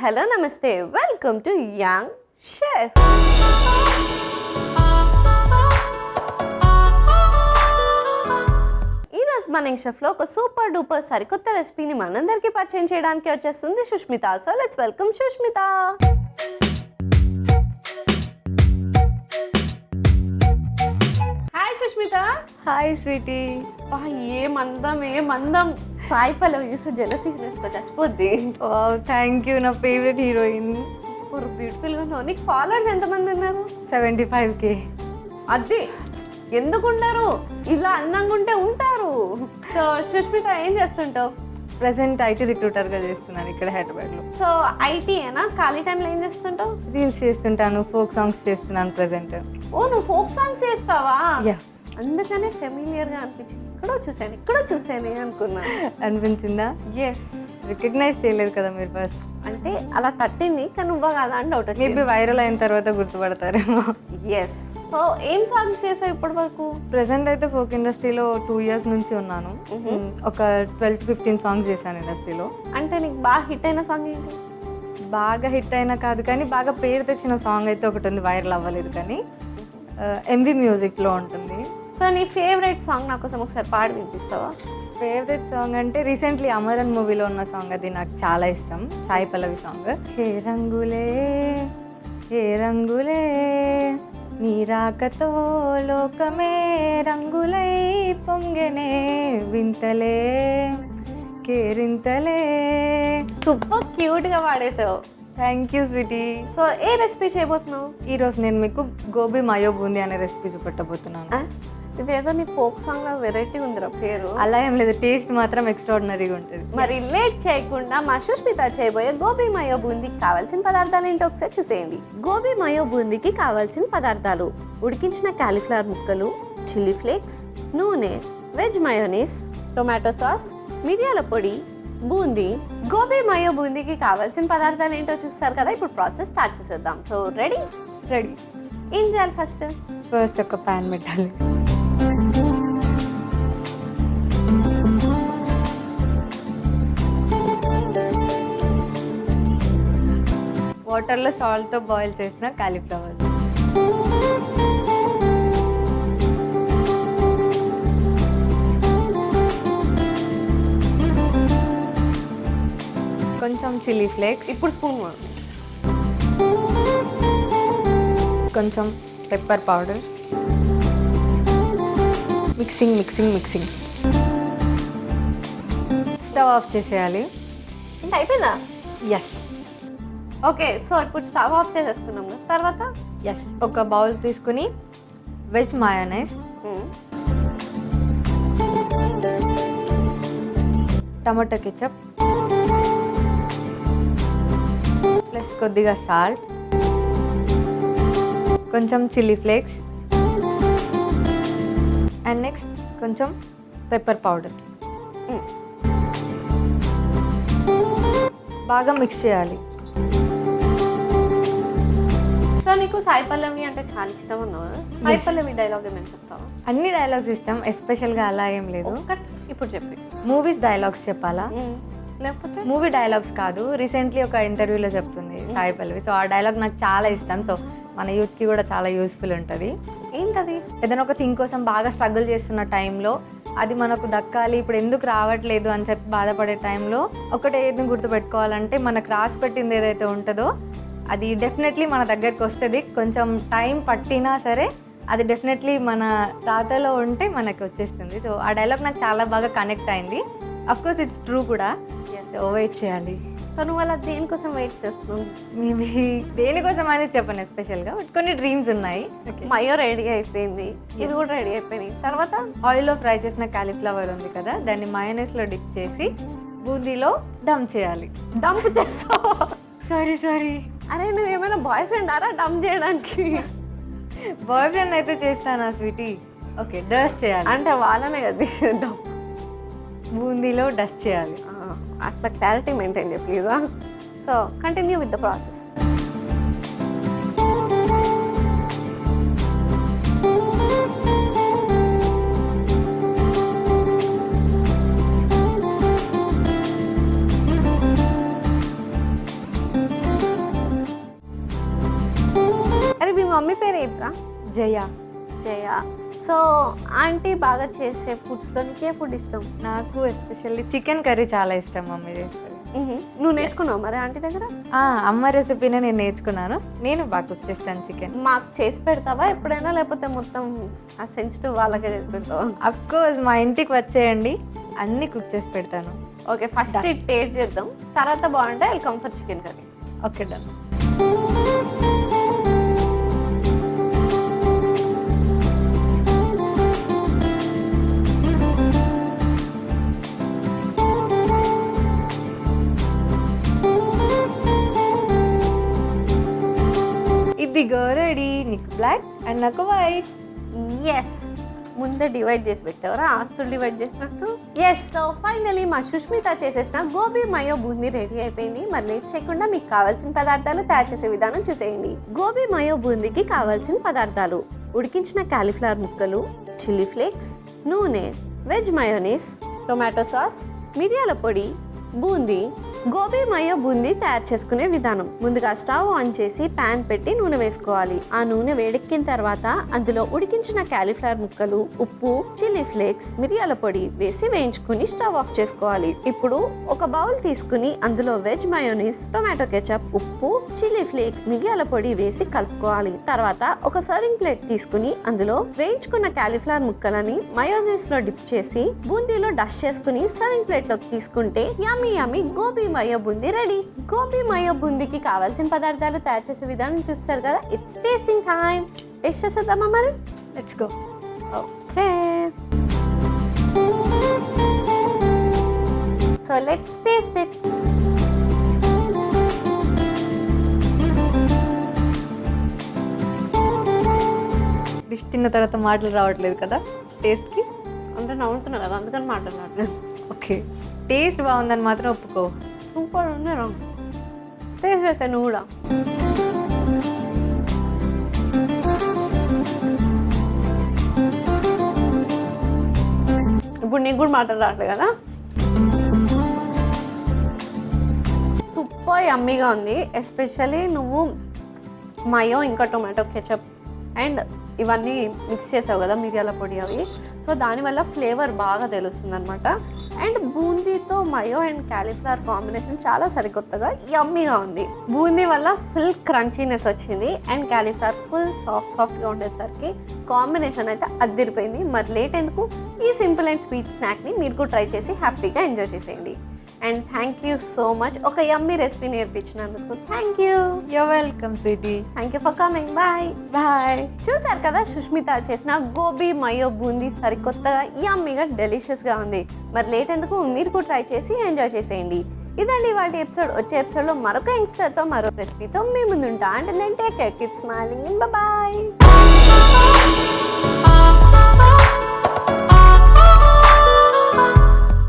Hello నమస్తే welcome to young chef. ఈరోజు మన యంగ్ షెఫ్లో ఒక సూపర్ డూపర్ సరికొత్త రెసిపీని మనందరికీ పరిచయం చేయడానికి వచ్చేస్తుంది Sushmita. So let's welcome Sushmita. Hi Sushmita. Hi sweetie. ఏ మందం సాయి పల్లవి చూస్తే జెలసీ చచ్చిపోద్ది. థ్యాంక్ యూ, నా ఫేవరెట్ హీరోయిన్. సూపర్ బ్యూటిఫుల్గా ఉన్నావు. నీకు ఫాలోవర్స్ ఎంతమంది ఉన్నారు? 75K. అది ఎందుకు ఉండరు? ఇలా అందంగా ఉంటే ఉంటారు. సో సుష్మిత ఏం చేస్తుంటావు? ప్రెసెంట్ ఐటీ రిక్రూటర్గా చేస్తున్నాను ఇక్కడ హైదరాబాద్లో. సో ఐటీయేనా? ఖాళీ టైంలో ఏం చేస్తుంటావు? రీల్స్ చేస్తుంటాను, ఫోక్ సాంగ్స్ చేస్తున్నాను ప్రెసెంట్. ఓ, నువ్వు ఫోక్ సాంగ్స్ చేస్తావా? యా, అందుకనే ఫెమిలియర్గా అనిపించింది. ఇక్కడో చూసాను అనుకున్నా. అనిపించిందా? ఎస్. రికగ్నైజ్ చేయలేదు కదా మీరు ఫస్ట్. అంటే అలా తట్టింది కానీ నువ్వా కదా అని డౌట్ వచ్చింది. మేబీ వైరల్ అయిన తర్వాత గుర్తుపడతారేమో. ఎస్. సో ఏం సాంగ్స్ చేసావు ఇప్పటి వరకు? ప్రెసెంట్ అయితే ఫోక్ ఇండస్ట్రీలో 2 years నుంచి ఉన్నాను. ఒక 12 to 15 సాంగ్స్ చేశాను ఇండస్ట్రీలో. అంటే నీకు బాగా హిట్ అయిన సాంగ్ ఏంటి? బాగా హిట్ అయినా కాదు కానీ బాగా పేరు తెచ్చిన సాంగ్ అయితే ఒకటి ఉంది, వైరల్ అవ్వలేదు కానీ ఎంవి మ్యూజిక్లో ఉంటుంది. సో నీ ఫేవరెట్ సాంగ్ నా కోసం ఒకసారి పాడి వినిపిస్తావా? ఫేవరెట్ సాంగ్ అంటే రీసెంట్లీ అమరన్ మూవీలో ఉన్న సాంగ్, అది నాకు చాలా ఇష్టం. సాయి పల్లవి సాంగ్. హే రంగులే హే రంగులే నీ రాకతో లోకమే రంగులై పొంగెనే వింతలే కేరింతలే. సూపర్ క్యూట్గా పాడేసావు. Thank you sweetie. సో ఏ రెసిపీ చేయబోతున్నావు? ఈరోజు నేను మీకు గోబీ మయో బూందీ అనే రెసిపీ చూపెట్టబోతున్నాను. ఇదేదో నీ ఫోక్ సాంగ్ లో వెరైటీ ఉందిరా పేరు. అలా ఏం లేదు, టేస్ట్ మాత్రం ఎక్స్ట్రాడినరీగా ఉంటుంది. మరి లేట్ చేయకుండా మా సుష్మిత చేయబోయే గోబీ మయో బూందీకి కావాల్సిన పదార్థాలు ఏంటో ఒకసారి చూసేయండి. గోబీ మయో బూందీకి కావాల్సిన పదార్థాలు: ఉడికించిన కాలీఫ్లవర్ ముక్కలు, చిల్లీ ఫ్లేక్స్, నూనె, వెజ్ మయోనీస్, టొమాటో సాస్, మిరియాల పొడి, బూందీ. గోబీ మయో బూందీకి కావాల్సిన పదార్థాలు ఏంటో చూస్తారు కదా. ఇప్పుడు ప్రాసెస్ స్టార్ట్ చేసేద్దాం. So ready? ఏం చేయాలి? ఫస్ట్ ఒక ప్యాన్ పెట్టాలి. వాటర్లో సాల్ట్తో బాయిల్ చేసిన కాలీఫ్లవర్, కొంచెం చిల్లీ ఫ్లేక్స్, ఇప్పుడు స్పూన్, కొంచెం pepper powder, mixing. Stove off చేసేయాలి. ఇంకా అయిపోయిందా? ఎస్. ఓకే, సో ఇప్పుడు స్టవ్ ఆఫ్ చేసేసుకున్నాం. తర్వాత ఎస్, ఒక బౌల్ తీసుకుని veg mayonnaise, tomato ketchup plus కొద్దిగా సాల్ట్, కొంచెం చిల్లీ ఫ్లేక్స్ అండ్ నెక్స్ట్ కొంచెం పెప్పర్ పౌడర్ బాగా మిక్స్ చేయాలి. సో నీకు సాయి పల్లవి అంటే చాలా ఇష్టం అన్నావు. సాయి పల్లవి డైలాగ్ ఏమైనా చెప్తావా? అన్ని డైలాగ్స్ ఇష్టం, ఎస్పెషల్గా అలా ఏం లేదు. ఇప్పుడు చెప్పి. మూవీస్ డైలాగ్స్ చెప్పాలా? లేకపోతే మూవీ డైలాగ్స్ కాదు. రీసెంట్లీ ఒక ఇంటర్వ్యూలో చెప్తుంది సాయి పల్లవి. సో ఆ డైలాగ్ నాకు చాలా ఇష్టం. సో మన యూత్కి కూడా చాలా యూస్ఫుల్ ఉంటుంది. ఏంటది? ఏదైనా ఒక థింగ్ కోసం బాగా స్ట్రగుల్ చేస్తున్న టైంలో అది మనకు దక్కాలి, ఇప్పుడు ఎందుకు రావట్లేదు అని చెప్పి బాధపడే టైంలో ఒకటే ఏది గుర్తుపెట్టుకోవాలంటే, మనకు రాసి పెట్టింది ఏదైతే ఉంటుందో అది డెఫినెట్లీ మన దగ్గరికి వస్తుంది. కొంచెం టైం పట్టినా సరే అది డెఫినెట్లీ మన రాతలో ఉంటే మనకి వచ్చేస్తుంది. సో ఆ డైలాగ్ నాకు చాలా బాగా కనెక్ట్ అయింది. అఫ్కోర్స్ ఇట్స్ ట్రూ కూడా. వెయిట్ చేయాలి. సో నువ్వు అలా దేనికోసం వెయిట్ చేస్తున్నావు? మేబీ దేనికోసం అనేది చెప్పను ఎస్పెషల్గా, కొన్ని డ్రీమ్స్ ఉన్నాయి. మయో రెడీ అయిపోయింది, ఇది కూడా రెడీ అయిపోయింది. తర్వాత ఆయిల్లో ఫ్రై చేసిన కాలీఫ్లవర్ ఉంది కదా, దాన్ని మయోనైస్లో డిప్ చేసి బూందీలో డంప్ చేయాలి. డంప్ చేస్తావు? సారీ. అరే నువ్వు ఏమైనా బాయ్ ఫ్రెండ్ ఆరా డంప్ చేయడానికి? బాయ్ ఫ్రెండ్ అయితే చేస్తానా స్వీటీ? ఓకే, డస్ట్ చేయాలి. అంటే వాళ్ళనే కదా డంప్, బూందీలో డస్ట్ చేయాలి. అట్లా క్లారిటీ మెయింటైన్ చేయ ప్లీజా. So continue with the process. Jaya. Jaya. So aunty బాగా చేసే ఫుడ్స్లో నీకు ఏ ఫుడ్ ఇష్టం? నాకు ఎస్పెషల్లీ చికెన్ కర్రీ చాలా ఇష్టం మమ్మీ చేస్తుంది. నువ్వు నేర్చుకున్నావు మరి ఆంటీ దగ్గర? అమ్మ రెసిపీనే నేను నేర్చుకున్నాను. నేను బాగా కుక్ చేస్తాను చికెన్. మాకు చేసి పెడతావా ఎప్పుడైనా, లేకపోతే మొత్తం ఆ సెన్సిటివ్ వాళ్ళకే చేసి పెడతావా? అఫ్ కోర్స్ మా ఇంటికి వచ్చేయండి, అన్నీ కుక్ చేసి పెడతాను. ఓకే, ఫస్ట్ టేస్ట్ చేద్దాం, తర్వాత బాగుంటే welcome for chicken curry. Okay done. ఇదిగో రెడీ, నీకు బ్లాక్ అండ్ నాకు వైట్. ఎస్, ముందే డివైడ్ చేసి పెట్టావరా, ఆస్తులు డివైడ్ చేసినట్టు. ఎస్, సో ఫైనలీ మా సుష్మిత చేసేసిన గోబీ మయో బూందీ రెడీ అయిపోయింది. మరి లేట్ చేయకుండా మీకు కావాల్సిన పదార్థాలు తయారు చేసే విధానం చూసేయండి. గోబీ మయో బూందీకి కావాల్సిన పదార్థాలు: ఉడికించిన కాలీఫ్లవర్ ముక్కలు, చిల్లీ ఫ్లేక్స్, నూనె, వెజ్ మయోనీస్, టొమాటో సాస్, మిరియాల పొడి, బూందీ. గోబీ మయో బూందీ తయారు చేసుకునే విధానం: ముందుగా స్టవ్ ఆన్ చేసి ప్యాన్ పెట్టి నూనె వేసుకోవాలి. ఆ నూనె వేడెక్కిన తర్వాత అందులో ఉడికించిన కాలీఫ్లవర్ ముక్కలు, ఉప్పు, చిల్లీ ఫ్లేక్స్, మిరియాల పొడి వేసి వేయించుకుని స్టవ్ ఆఫ్ చేసుకోవాలి. ఇప్పుడు ఒక బౌల్ తీసుకుని అందులో వెజ్ మయోనీస్, టొమాటో కెచప్, ఉప్పు, చిల్లీ ఫ్లేక్స్, మిరియాల పొడి వేసి కలుపుకోవాలి. తర్వాత ఒక సర్వింగ్ ప్లేట్ తీసుకుని అందులో వేయించుకున్న కాలీఫ్లవర్ ముక్కలని మయోనీస్ లో డిప్ చేసి బూందీలో డస్ట్ చేసుకుని సర్వింగ్ ప్లేట్ లోకి తీసుకుంటే యమ్మీ యమ్మీ గోబీ మయో బూందీ రెడీ. గోబీ మయో బూందీకి కావాల్సిన పదార్థాలు తయారు చేసే విధానం చూస్తారు కదా. It's tasting time. టేస్ట్ చేసేద్దామా మరి? Let's go. Okay, so let's taste it. Dish తిన్న తర్వాత మాటలు రావట్లేదు కదా టేస్ట్కి. అంటే నవ్వుతున్నా కదా, అందుకని మాట్లాడలేదు. ఓకే, టేస్ట్ బాగుందని మాత్రం ఒప్పుకో. సూపర్ ఉంది రా. టేస్ట్ చేస్తే నువ్వు కూడా. ఇప్పుడు నీకు కూడా మాటలు రావట్లేదు కదా. సూపర్ యమ్మీగా ఉంది. ఎస్పెషల్లీ నువ్వు మయో ఇంకా టొమాటో కెచప్ అండ్ ఇవన్నీ మిక్స్ చేసావు కదా, మిరియాల పొడి అవి. సో దానివల్ల ఫ్లేవర్ బాగా తెలుస్తుంది అనమాట. అండ్ బూందీతో మయో అండ్ కాలీఫ్లవర్ కాంబినేషన్ చాలా సరికొత్తగా యమ్మీగా ఉంది. బూందీ వల్ల ఫుల్ క్రంచీనెస్ వచ్చింది అండ్ కాలీఫ్లవర్ ఫుల్ సాఫ్ట్గా ఉండేసరికి కాంబినేషన్ అయితే అదిరిపోయింది. మరి లేట్ ఎందుకు, ఈ సింపుల్ అండ్ స్వీట్ స్నాక్ని మీరు కూడా ట్రై చేసి హ్యాపీగా ఎంజాయ్ చేసేయండి. And thank you so much ఒక యమ్మీ రెసిపీ నేర్పించినందుకు. Thank you. You're welcome sweetie. Thank you for coming. Bye bye. చూసారు కదా సుష్మిత చేసిన గోబీ మయో బూందీ సరికొత్తగా యమ్మీగా డెలిషియస్గా ఉంది. మరి లేట్ ఎందుకు, మీరు కూడా ట్రై చేసి ఎంజాయ్ చేసేయండి. ఇదండి వాటి ఎపిసోడ్. వచ్చే ఎపిసోడ్లో మరొక యంగ్స్టర్తో మరో రెసిపీతో మీ ముందుంటా. అంటే take care, keep smiling, bye.